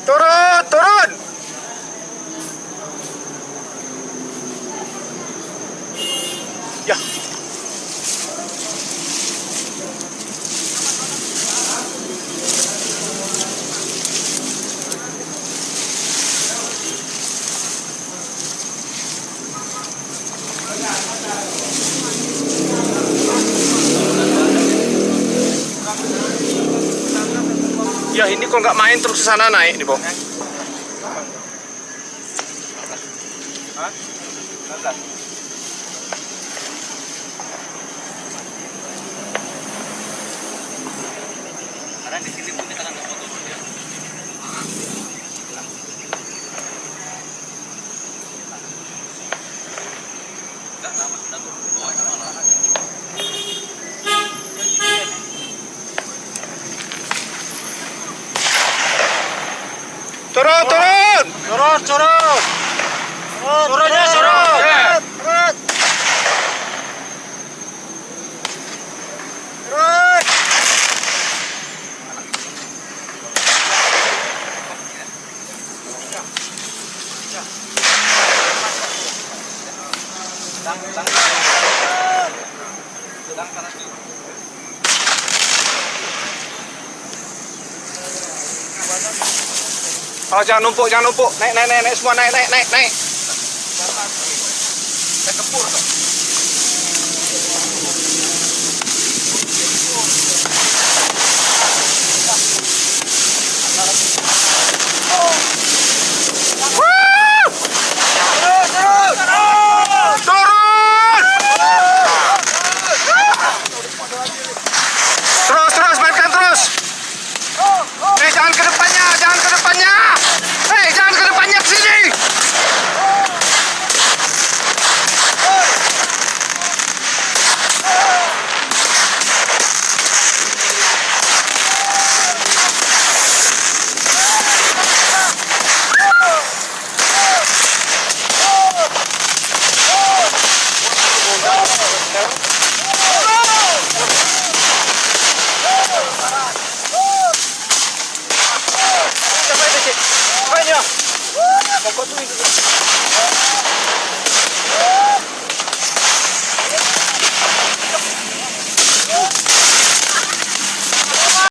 Turun, turun. Ya. Ya ini kalau nggak main terus ke sana naik nih, Bang. Karena di sini pun kita akan foto dulu ya. Enggak lama, enggak dulu. Oh, enggak lama. Turun, turun. Surut, surut. Surutnya surut. Surut. Surut. Oh, jangan numpuk, jangan numpuk. Naik, naik, naik, naik semua, naik, naik, naik, naik. Saya kepur tuh. Turun! Terus, terus, mainkan terus. Jangan ke depannya, jangan ke depannya. Jangan ke depannya, ke sini. Pokok tuh itu.